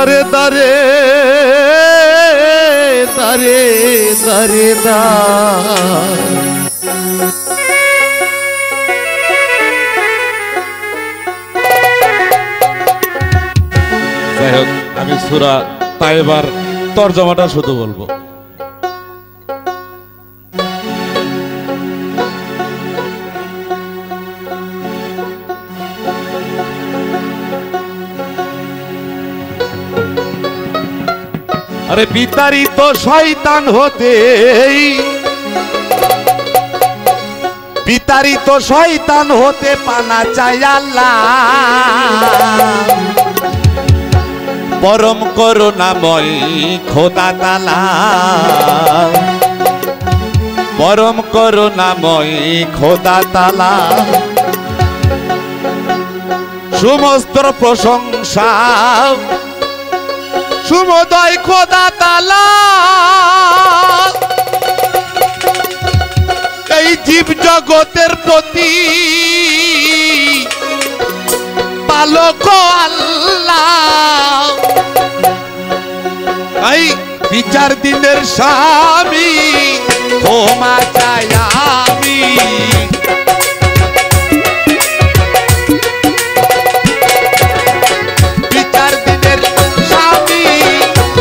দারে দারে দারে দারে দা। যাই হোক, আমি সূরা তাওবার তরজমাটা শুধু বলবো। আরে বিতাড়িত শয়তান হতে, বিতাড়িত শয়তান হতে পানা চাই আল্লাহ, পরম করুণাময় খোদা তাআলা, পরম করুণাময় খোদা তাআলা। সমস্ত প্রশংসা সুমোদয় খোদা তাআলা, এই জীব জগতের প্রতি পালক আল্লাহ। এই বিচার দিনের স্বামী ক্ষমা চাই আমি, বিচার দিনের স্বামী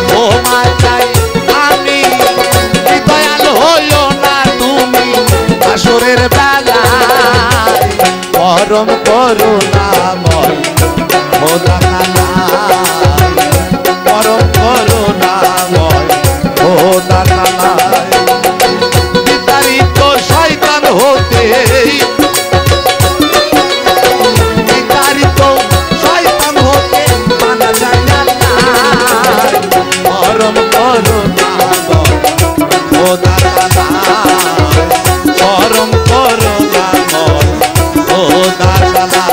ক্ষমা চাই আমি। দয়াল হইও না তুমি আসরের বেলায়, পরম করুণাময় খোদা তাআলা, পরম করুণাময় খোদা তাআলা। বিতাড়িত শয়তান হতে, বিতাড়িত শয়তান হতে মানা যায় আল্লাহ, পরম করুণাময় খোদা তাআলা, পরম করুণাময় খোদা তাআলা।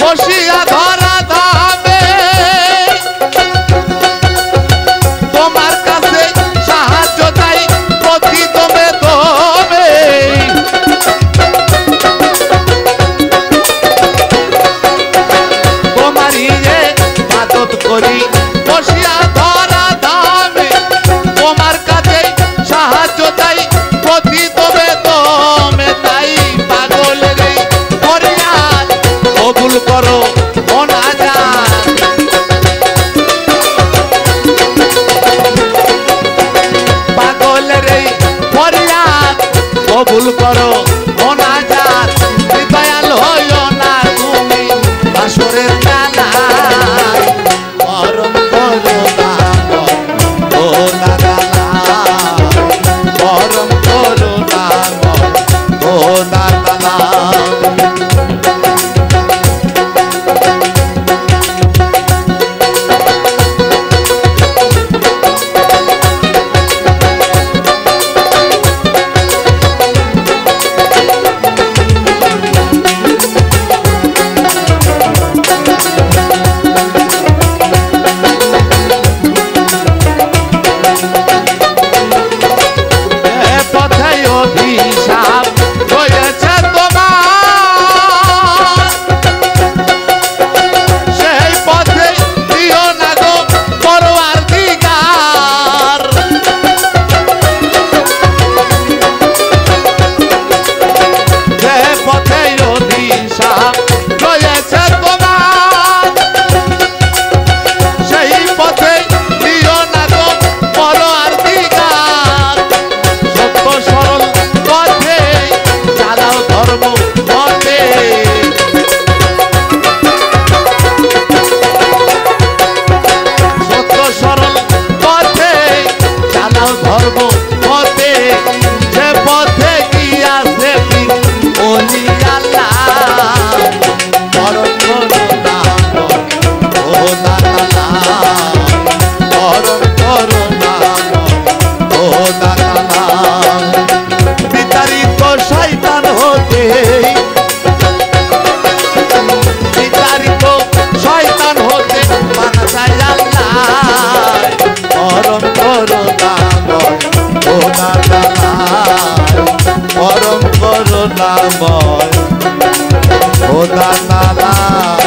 বসিয়া ধরা ধামে তোমার কাছে সাহায্য চাই প্রতি দমে দমে, তোমারই ইবাদত করি বসিয়া ধরা ধামে, তোমার কাছে সাহায্য চাই প্রতি দমে দমে। তাই পাগলের ফরিয়াদ কবুল করো মোনাজাত, পাগলের ফরিয়াদ কবুল করো মোনাজাত। দয়াল হইও না তুমি আসরের বেলায়, পরম করুণাময় খোদা তাআলা, পরম করুণাময় খোদা তাআলা। করুণাময় খোদা তাআলা পরম করুণাময় খোদা তাআলা